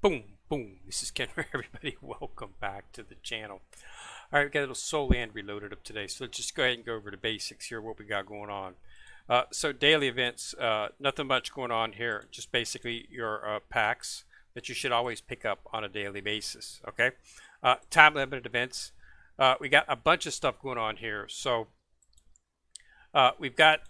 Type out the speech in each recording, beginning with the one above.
Boom, boom. This is Ken. Everybody, welcome back to the channel. All right, we got a little Soul Land Reloaded up today, so let's just go ahead and go over the basics here, what we got going on. So daily events, nothing much going on here. Just basically your packs that you should always pick up on a daily basis. Okay. Time limited events. We got a bunch of stuff going on here. So we've got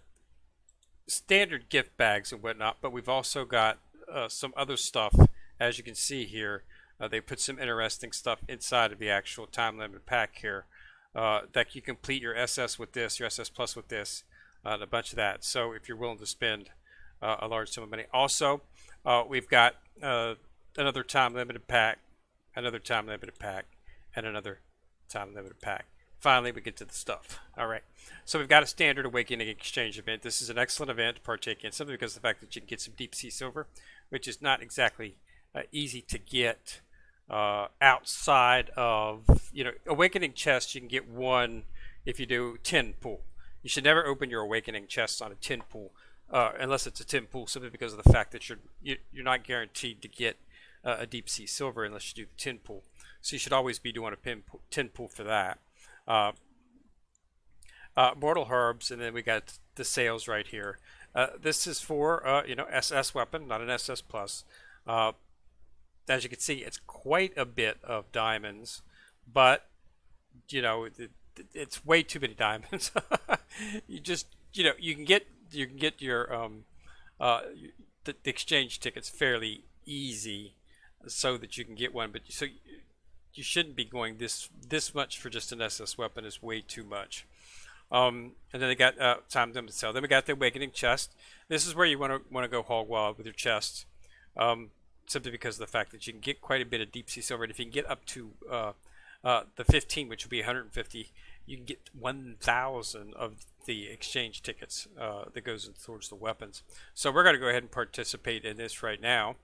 standard gift bags and whatnot, but we've also got some other stuff. As you can see here, they put some interesting stuff inside of the actual time limited pack here that you complete your SS with this, your SS Plus with this, and a bunch of that. So if you're willing to spend a large sum of money. Also, we've got another time limited pack, another time limited pack, and another time limited pack. Finally, we get to the stuff. All right. So we've got a standard awakening exchange event. This is an excellent event to partake in, simply because of the fact that you can get some deep sea silver, which is not exactly easy to get outside of, awakening chests. You can get one if you do 10 pull. You should never open your awakening chests on a 10 pull unless it's a 10 pull, simply because of the fact that you're not guaranteed to get a deep sea silver unless you do the 10 pull. So you should always be doing a 10 pull for that. Mortal herbs, and then we got the sales right here. This is for SS weapon, not an SS Plus. As you can see, it's quite a bit of diamonds, but it's way too many diamonds. You can get your the exchange tickets fairly easy, so that you can get one. But so you shouldn't be going this much for just an SS weapon. Is way too much. And then they got time limit sale. Then we got the awakening chest. This is where you want to go hog wild with your chest. Simply because of the fact that you can get quite a bit of deep sea silver. And if you can get up to the 15, which would be 150, you can get 1,000 of the exchange tickets that goes towards the weapons. So we're going to go ahead and participate in this right now.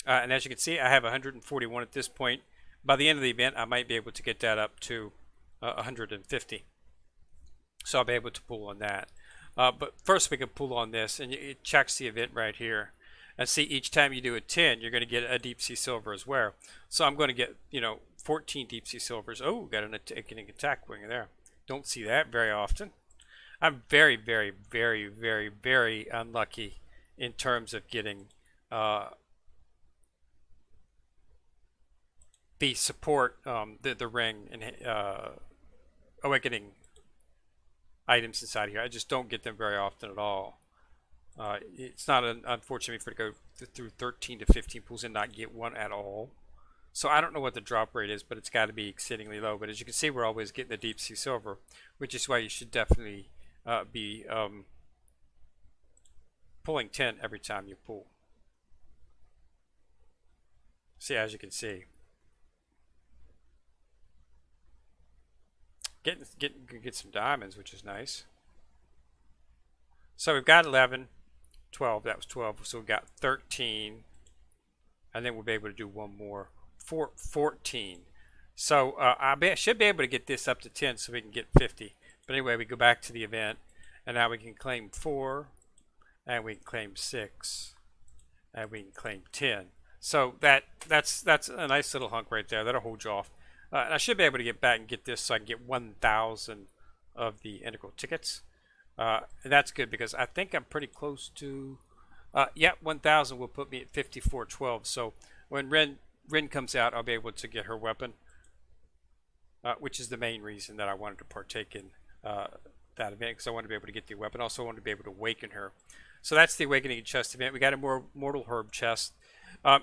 And as you can see, I have 141 at this point. By the end of the event, I might be able to get that up to 150. So I'll be able to pull on that. But first we can pull on this, and it checks the event right here. And see, each time you do a 10, you're going to get a deep sea silver as well. So I'm going to get, 14 deep sea silvers. Oh, got an attack wing there. Don't see that very often. I'm very, very, very, very, very unlucky in terms of getting the support, the ring and awakening items inside here. I just don't get them very often at all. It's not unfortunate for to go through 13 to 15 pools and not get one at all. So I don't know what the drop rate is, but it's got to be exceedingly low. But as you can see, we're always getting the deep sea silver, which is why you should definitely be pulling 10 every time you pull. See, as you can see, get some diamonds, which is nice. So we've got 11. 12, that was 12, so we got 13, and then we'll be able to do one more for 14. So I should be able to get this up to 10 so we can get 50. But anyway, we go back to the event, and now we can claim 4, and we can claim 6, and we can claim 10. So that's a nice little hunk right there. That'll hold you off. And I should be able to get back and get this so I can get 1,000 of the integral tickets. And that's good because I think I'm pretty close to, 1,000 will put me at 5412. So when Ren comes out, I'll be able to get her weapon, which is the main reason that I wanted to partake in that event, because I want to be able to get the weapon. Also, I want to be able to awaken her. So that's the awakening chest event. We got a more mortal herb chest.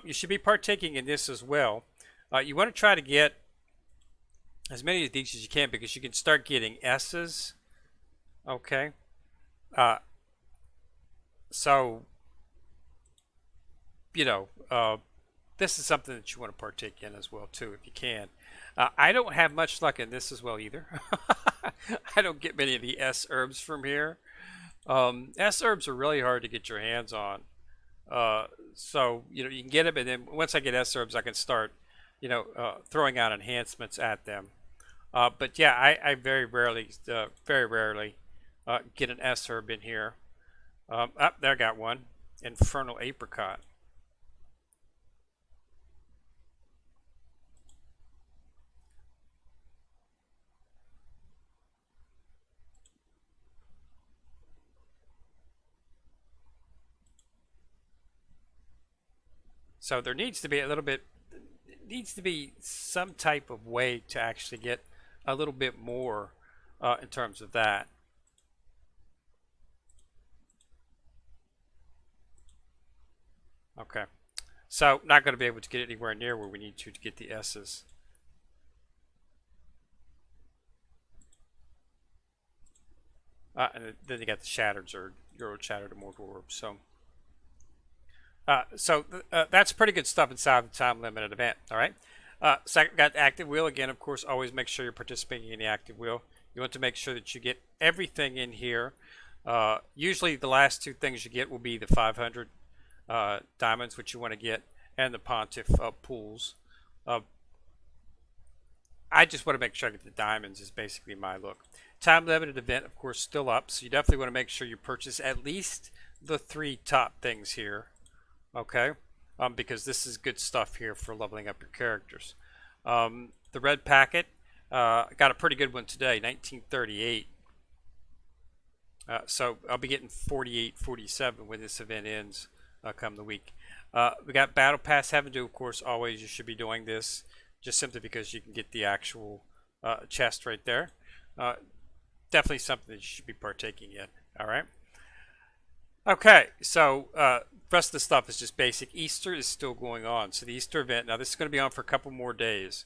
You should be partaking in this as well. You want to try to get as many of these as you can, because you can start getting S's. Okay. So, this is something that you want to partake in as well too, if you can. I don't have much luck in this as well either. I don't get many of the S herbs from here. S herbs are really hard to get your hands on. So, you can get them, and then once I get S herbs, I can start, throwing out enhancements at them. But yeah, I very rarely get an S herb in here. There I got one. Infernal apricot. So there needs to be a little bit, needs to be some type of way to actually get a little bit more in terms of that. Okay, so not going to be able to get anywhere near where we need to get the S's. And then you got the Shattered Zerd, Euro Shattered Immortal Orb. So that's pretty good stuff inside the time limited event. All right. Second, got the active wheel again. Of course, always make sure you're participating in the active wheel. You want to make sure that you get everything in here. Usually, the last two things you get will be the 500 diamonds, which you want to get, and the Pontiff pools. I just want to make sure I get the diamonds is basically my look. Time limited event, of course, still up, so you definitely want to make sure you purchase at least the 3 top things here. Okay, because this is good stuff here for leveling up your characters. The red packet, got a pretty good one today, 1938. So I'll be getting 48, 47 when this event ends come the week. We got Battle Pass having to, of course, always you should be doing this, just simply because you can get the actual chest right there. Definitely something that you should be partaking in. All right. Okay, so rest of the stuff is just basic. Easter is still going on, so the Easter event, now this is going to be on for a couple more days.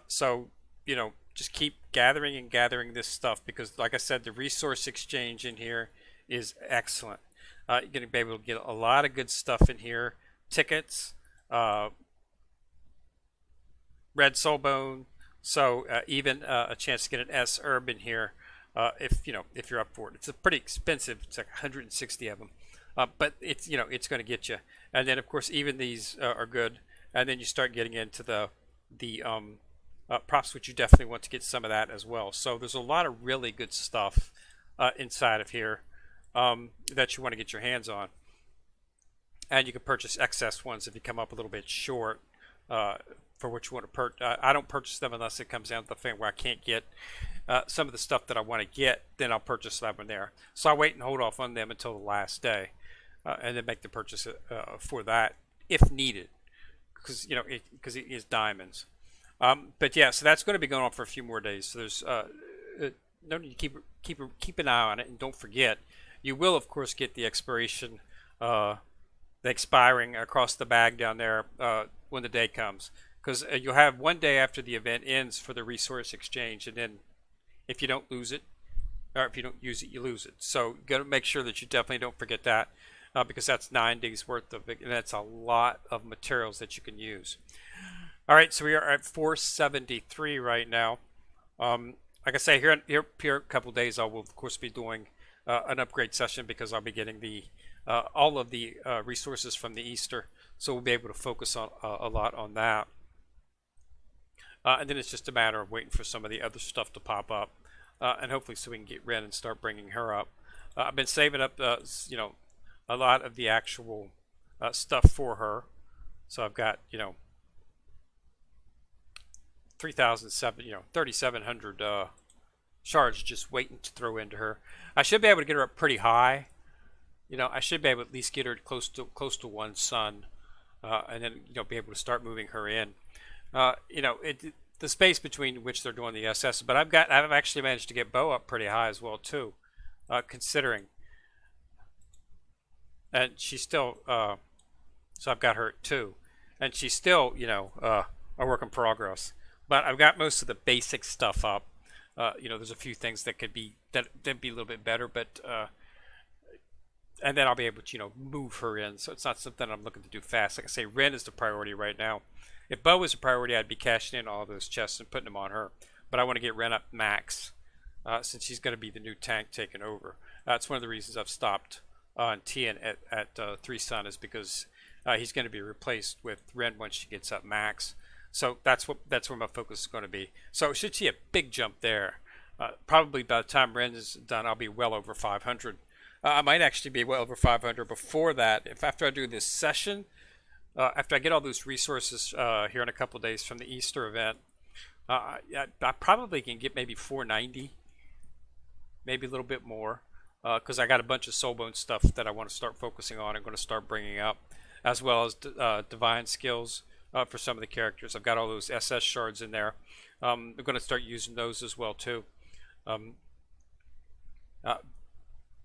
So, you know, just keep gathering and gathering this stuff because, like I said, the resource exchange in here is excellent. You're going to be able to get a lot of good stuff in here. Tickets, red soulbone, so even a chance to get an S herb in here. If you're up for it. It's a pretty expensive. It's like 160 of them, but it's it's going to get you. And then of course even these are good. And then you start getting into the props, which you definitely want to get some of that as well. So there's a lot of really good stuff inside of here that you want to get your hands on. And you can purchase excess ones if you come up a little bit short for what you want to purchase. I don't purchase them unless it comes down to the thing where I can't get some of the stuff that I want to get, then I'll purchase them in there. So I wait and hold off on them until the last day, and then make the purchase for that if needed, because it is diamonds. But yeah, so that's going to be going on for a few more days. So there's no need to keep an eye on it, and don't forget, you will of course get the expiration, the expiring across the bag down there when the day comes, because you'll have one day after the event ends for the resource exchange, and then if you don't lose it, or if you don't use it, you lose it. So you got to make sure that you definitely don't forget that, because that's 9 days worth of it, and that's a lot of materials that you can use. All right, so we are at 473 right now. Like I say, here a couple days, I will of course be doing an upgrade session because I'll be getting the all of the resources from the Easter, so we'll be able to focus on a lot on that. And then it's just a matter of waiting for some of the other stuff to pop up, and hopefully so we can get Ren and start bringing her up. I've been saving up, a lot of the actual stuff for her. So I've got, 3,700 shards just waiting to throw into her. I should be able to get her up pretty high. I should be able to at least get her close to 1 sun, and then be able to start moving her in. The space between which they're doing the SS, but I've actually managed to get Bo up pretty high as well too, considering. And she's still, so I've got her at 2, and she's still, a work in progress. But I've got most of the basic stuff up. There's a few things that could be that'd be a little bit better, but and then I'll be able to move her in. So it's not something I'm looking to do fast. Like I say, Ren is the priority right now. If Bo was a priority, I'd be cashing in all those chests and putting them on her. But I want to get Ren up max, since she's going to be the new tank taking over. That's one of the reasons I've stopped on Tien at 3 sun, is because he's going to be replaced with Ren once she gets up max. So that's where my focus is going to be. So should see a big jump there. Probably by the time Ren is done, I'll be well over 500. I might actually be well over 500 before that. If after I do this session, after I get all those resources here in a couple of days from the Easter event, I probably can get maybe 490, maybe a little bit more, because I got a bunch of soulbone stuff that I want to start focusing on and going to start bringing up. as well as divine skills for some of the characters. I've got all those SS shards in there. I'm going to start using those as well too. Um, uh,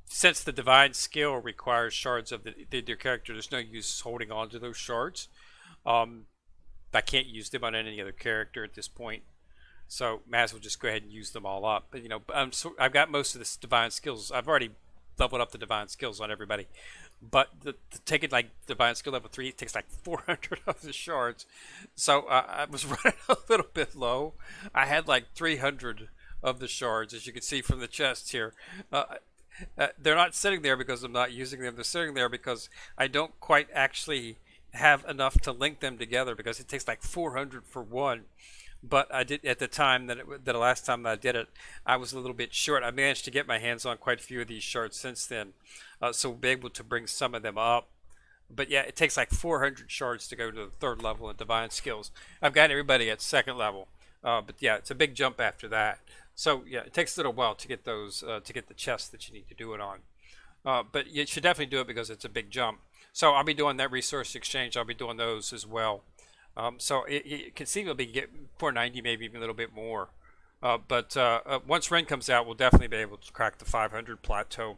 since the divine skill requires shards of their character, there's no use holding on to those shards. I can't use them on any other character at this point, so might as well just go ahead and use them all up. But I've got most of this divine skills. I've already leveled up the divine skills on everybody, but the taking like divine skill level 3, it takes like 400 of the shards. So I was running a little bit low. I had like 300 of the shards, as you can see from the chest here. They're not sitting there because I'm not using them. They're sitting there because I don't quite actually have enough to link them together, because it takes like 400 for one. But I did at the time that the last time that I did it, I was a little bit short. I managed to get my hands on quite a few of these shards since then, so we'll be able to bring some of them up. But yeah, it takes like 400 shards to go to the 3rd level in divine skills. I've got everybody at 2nd level, but yeah, it's a big jump after that. So yeah, it takes a little while to get those to get the chests that you need to do it on. But you should definitely do it because it's a big jump. So I'll be doing that resource exchange. I'll be doing those as well. So it conceivably get 490, maybe even a little bit more. But once Ren comes out, we'll definitely be able to crack the 500 plateau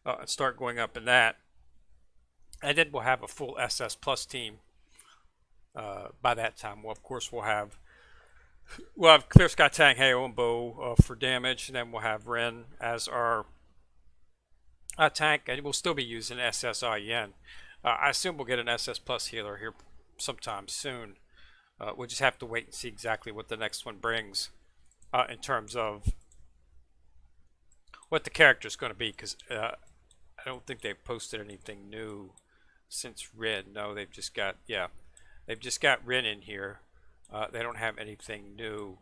and start going up in that. And then we'll have a full SS Plus team by that time. Well, of course, we'll have Clear Sky Tang, Heo, and Bo for damage, and then we'll have Ren as our tank, and we'll still be using SSIN. I assume we'll get an SS Plus healer here sometime soon. We'll just have to wait and see exactly what the next one brings in terms of what the character is going to be, because I don't think they've posted anything new since Ren. No, they've just got Ren in here. They don't have anything new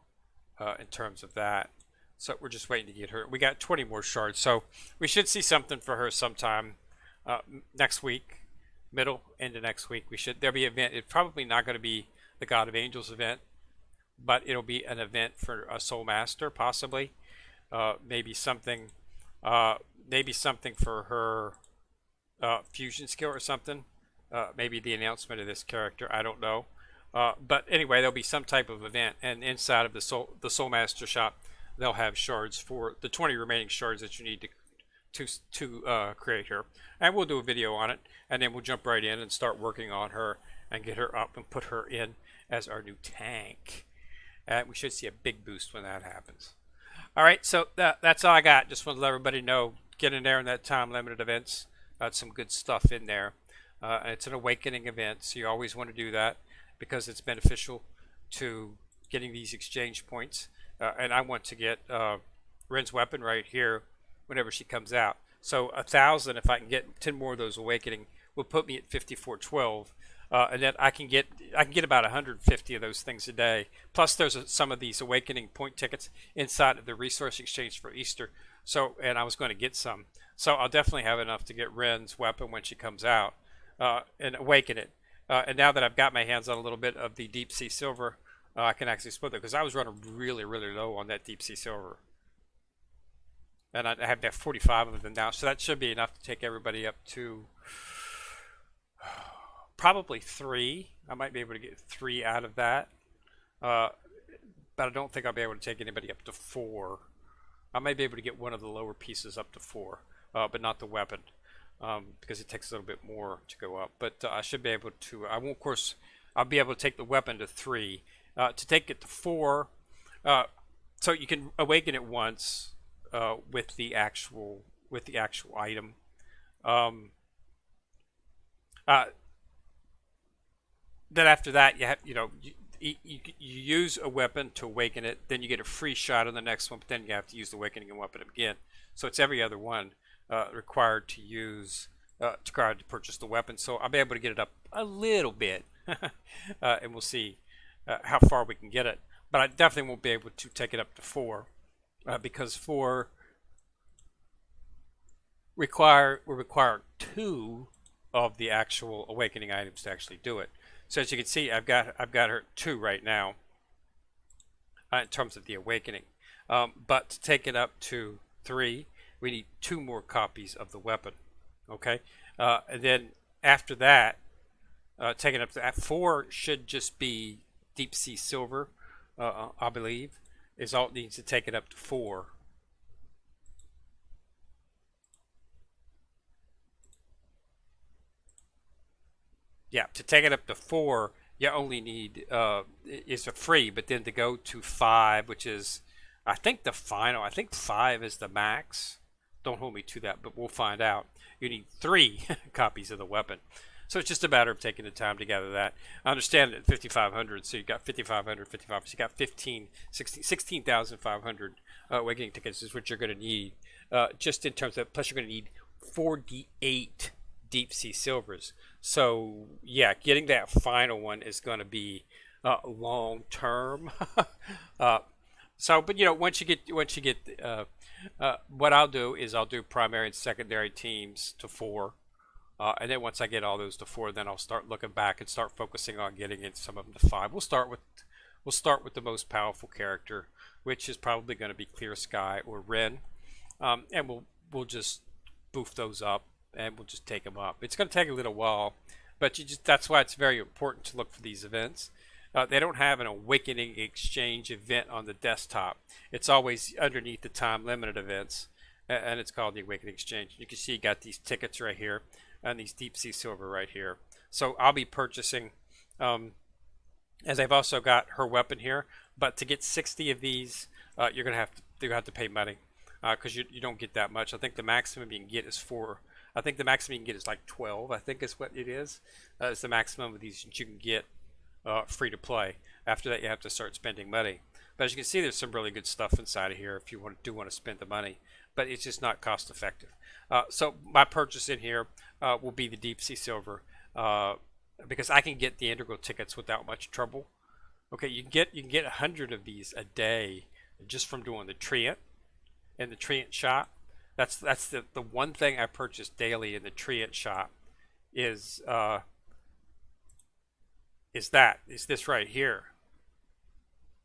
in terms of that. So we're just waiting to get her. We got 20 more shards, so we should see something for her sometime next week, middle into next week. There'll be an event. It's probably not going to be the God of Angels event, but it'll be an event for a Soul Master, possibly. Maybe something for her fusion skill or something. Maybe the announcement of this character. I don't know. But anyway, there'll be some type of event, and inside of the Soul Master shop, they'll have shards for the 20 remaining shards that you need to create her. And we'll do a video on it, and then we'll jump right in and start working on her and get her up and put her in as our new tank. And we should see a big boost when that happens. All right, so that's all I got. Just want to let everybody know, get in there in that time limited events. Some good stuff in there. It's an awakening event, so you always want to do that because it's beneficial to getting these exchange points. And I want to get Ren's weapon right here whenever she comes out. So 1,000, if I can get 10 more of those awakening, will put me at 5412. And then I can get about 150 of those things a day. Plus, there's some of these awakening point tickets inside of the resource exchange for Easter. So, and I was going to get some. So I'll definitely have enough to get Ren's weapon when she comes out and awaken it. And now that I've got my hands on a little bit of the Deep Sea Silver, I can actually split it, because I was running really, really low on that Deep Sea Silver. And I have that 45 of them now, so that should be enough to take everybody up to probably 3. I might be able to get 3 out of that. But I don't think I'll be able to take anybody up to 4. I might be able to get one of the lower pieces up to 4, but not the weapon. Because it takes a little bit more to go up. But I should be able to, of course, I'll be able to take the weapon to 3. To take it to 4, so you can awaken it once with the actual item. Then after that, you use a weapon to awaken it, then you get a free shot on the next one, but then you have to use the awakening and weapon again. So it's every other one required to use required to purchase the weapon. So I'll be able to get it up a little bit, and we'll see how far we can get it. But I definitely won't be able to take it up to 4 because 4 will require 2 of the actual awakening items to actually do it. So as you can see, I've got her 2 right now in terms of the awakening. But to take it up to 3, we need 2 more copies of the weapon. Okay, and then after that, Taking up to at 4 should just be deep sea silver, I believe, is all it needs to take it up to 4. Yeah, to take it up to 4, you only need is a free, but then to go to 5, which is I think the final. I think 5 is the max. Don't hold me to that, but we'll find out. You need 3 copies of the weapon. So it's just a matter of taking the time to gather that. I understand that 5,500, so you got 5,500, 55, so you got 15, 16, 16,500 awakening tickets is what you're going to need. Just in terms of, plus you're going to need 48 deep sea silvers. So yeah, getting that final one is going to be long term. uh, so, but you know, once you get, what I'll do is I'll do primary and secondary teams to 4. And then once I get all those to 4, then I'll start looking back and start focusing on getting in some of them to 5. We'll start with the most powerful character, which is probably going to be Clear Sky or Ren, and we'll just boof those up and we'll just take them up. It's going to take a little while, but that's why it's very important to look for these events. They don't have an Awakening Exchange event on the desktop. It's always underneath the time limited events, and it's called the Awakening Exchange. You can see you got these tickets right here and these deep sea silver right here. So I'll be purchasing, as I've also got her weapon here. But to get 60 of these, you're gonna have to pay money because you don't get that much. I think the maximum you can get is 4. I think the maximum you can get is like 12. I think is what it is. It's the maximum of these that you can get free to play. After that, you have to start spending money. But as you can see, there's some really good stuff inside of here if you do want to spend the money. But it's just not cost effective. So my purchase in here will be the deep sea silver because I can get the integral tickets without much trouble. Okay, you can get 100 of these a day just from doing the treant and the treant shop. That's the one thing I purchase daily in the treant shop is this right here.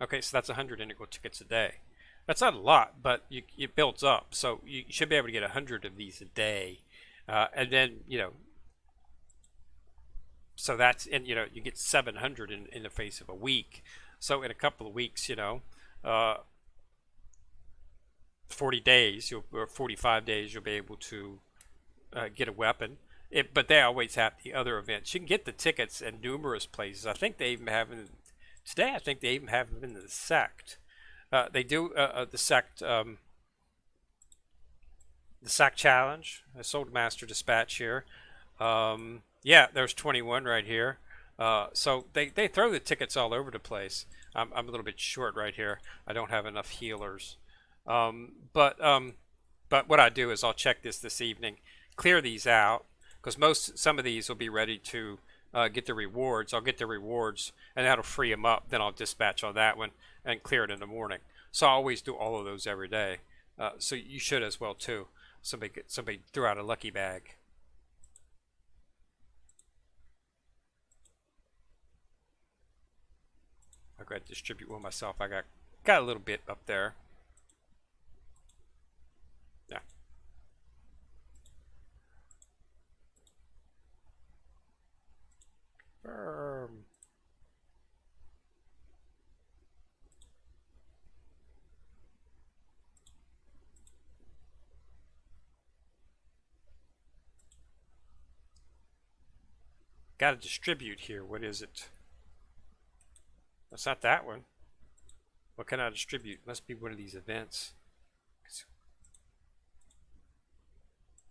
Okay, so that's 100 integral tickets a day. That's not a lot, but it builds up. So you should be able to get 100 of these a day. And then, so that's, and you get 700 in the face of a week. So in a couple of weeks, 40 days, or 45 days, you'll be able to get a weapon. But they always have the other events. You can get the tickets in numerous places. I think they even have them today. I think they even have them in the sect. They do the sect challenge. I sold Master Dispatch here. Yeah, there's 21 right here. So they throw the tickets all over the place. I'm a little bit short right here. I don't have enough healers. But what I do is I'll check this evening, clear these out, because some of these will be ready to get the rewards. I'll get the rewards, and that'll free them up. Then I'll dispatch on that one and clear it in the morning. So I always do all of those every day. So you should as well too. Somebody threw out a lucky bag. I'll go ahead and distribute one myself. I got a little bit up there. Yeah. Got to distribute here. What is it? That's not that one. What can I distribute? Must be one of these events.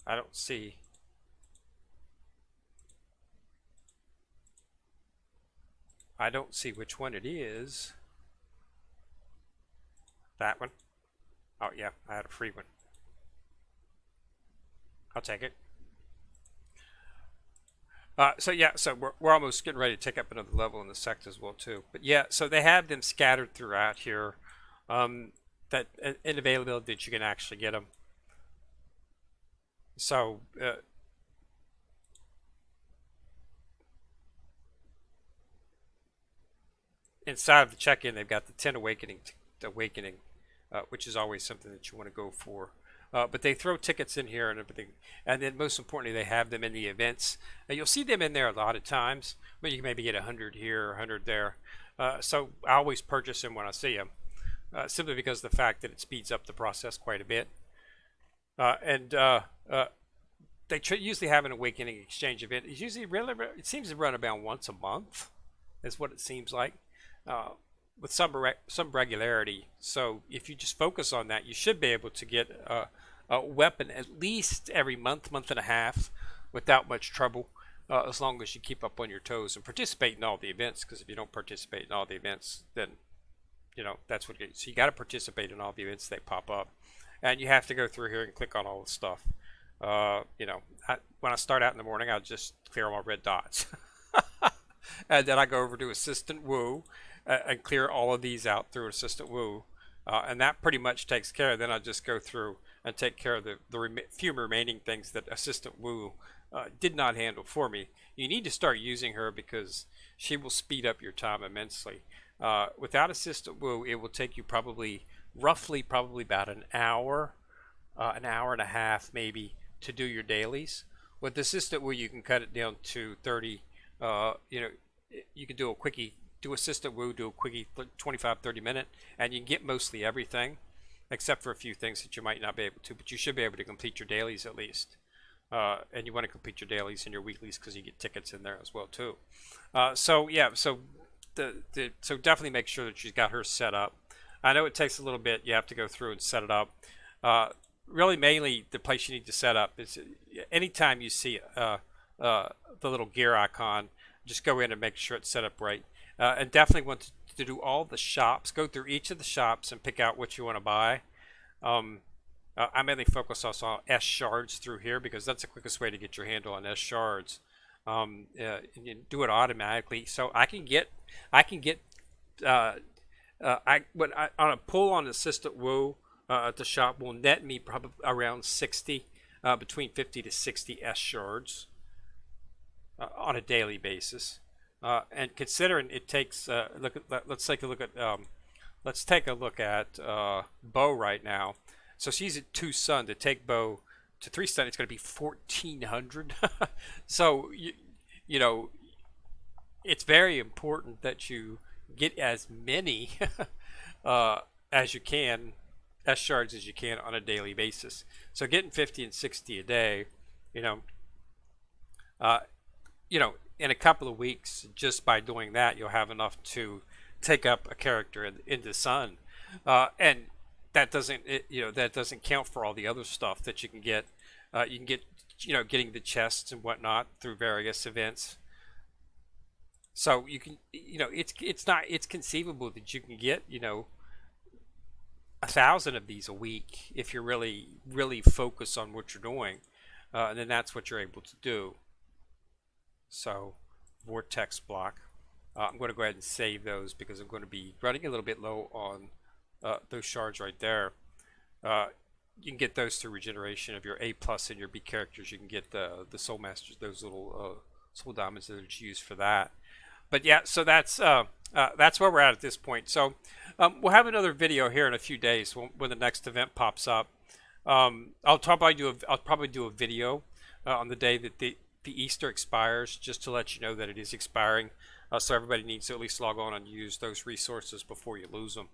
I don't see. I don't see which one it is. That one? Oh yeah, I had a free one. I'll take it. So yeah, so we're almost getting ready to take up another level in the sect as well too. But yeah, so they have them scattered throughout here. That in availability that you can actually get them. So inside of the check-in, they've got the 10 awakening, which is always something that you want to go for But they throw tickets in here and everything, and then most importantly, they have them in the events. You'll see them in there a lot of times, but you can maybe get 100 here, 100 there. So I always purchase them when I see them, simply because of the fact that it speeds up the process quite a bit. And they usually have an awakening exchange event. It's usually it seems to run about once a month, is what it seems like, with some regularity. So if you just focus on that, you should be able to get a weapon at least every month, month and a half, without much trouble, as long as you keep up on your toes and participate in all the events. Because if you don't participate in all the events, then that's what so you got to participate in all the events that pop up, and you have to go through here and click on all the stuff. When I start out in the morning, I'll just clear all my red dots. And then I go over to Assistant Woo and clear all of these out through Assistant Woo. And that pretty much takes care. Then I just go through and take care of the few remaining things that Assistant Woo did not handle for me. You need to start using her because she will speed up your time immensely. Without Assistant Woo, it will take you roughly about an hour and a half maybe to do your dailies. With Assistant Woo, you can cut it down to 30. You can do a quickie, do Assistant Woo, do a quickie 25-30 minute, and you can get mostly everything, except for a few things that you might not be able to, but you should be able to complete your dailies at least. And you want to complete your dailies and your weeklies because you get tickets in there as well too. So definitely make sure that she's got her set up. I know it takes a little bit. You have to go through and set it up. Really, mainly the place you need to set up is anytime you see the little gear icon, just go in and make sure it's set up right. And definitely want to do all the shops. Go through each of the shops and pick out what you want to buy. I mainly focus also on S shards through here because that's the quickest way to get your handle on S shards. And you do it automatically, so I can get on a pull on Assistant Woo at the shop will net me probably around 60, between 50 to 60 S shards on a daily basis. And considering it takes let's take a look at Bo right now. So she's at 2 sun. To take Bo to 3 sun, it's going to be 1,400. So it's very important that you get as many as you can, S shards as you can on a daily basis. So getting 50 and 60 a day, in a couple of weeks, just by doing that, you'll have enough to take up a character in the sun, and that doesn't count for all the other stuff that you can get. You can get, getting the chests and whatnot through various events. So you can, it's conceivable that you can get, 1,000 of these a week if you're really focused on what you're doing, and then that's what you're able to do. So vortex block. I'm going to go ahead and save those because I'm going to be running a little bit low on those shards right there. You can get those through regeneration of your A+ and your B characters. You can get the Soul Masters, those little Soul Diamonds that are used for that. But yeah, so that's where we're at this point. So we'll have another video here in a few days when the next event pops up. I'll probably do a video on the day that the Easter expires, just to let you know that it is expiring. So everybody needs to at least log on and use those resources before you lose them.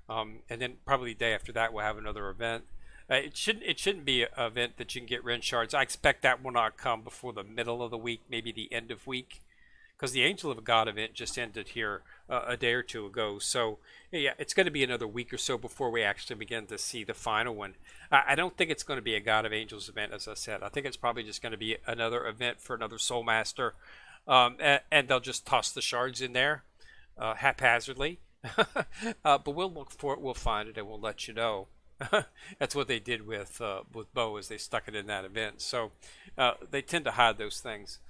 And then probably the day after that we'll have another event. It shouldn't be an event that you can get Ren shards. I expect that will not come before the middle of the week, maybe the end of week, because the Angel of God event just ended here a day or two ago. So yeah, it's going to be another week or so before we actually begin to see the final one. I don't think it's going to be a God of Angels event, as I said. I think it's probably just going to be another event for another Soul Master, and they'll just toss the shards in there haphazardly. But we'll look for it, we'll find it, and we'll let you know. That's what they did with Bo, is they stuck it in that event. So they tend to hide those things.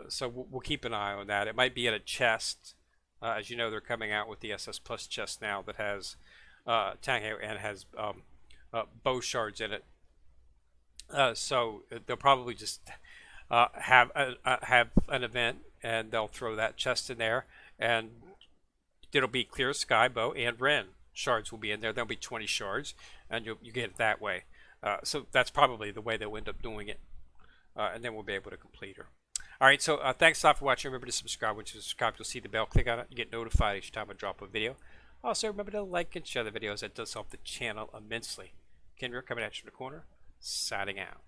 So we'll keep an eye on that. It might be in a chest. As you know, they're coming out with the SS Plus chest now that has Tanghe and has Bo shards in it. So they'll probably just have an event, and they'll throw that chest in there, and it'll be Clear Sky, Bo, and Ren shards will be in there. There'll be 20 shards, and you get it that way. So that's probably the way they'll end up doing it, and then we'll be able to complete her. All right, so thanks a lot for watching. Remember to subscribe. Once you subscribe, you'll see the bell. Click on it. You get notified each time I drop a video. Also, remember to like and share the videos. That does help the channel immensely. Kendra coming at you from the corner, signing out.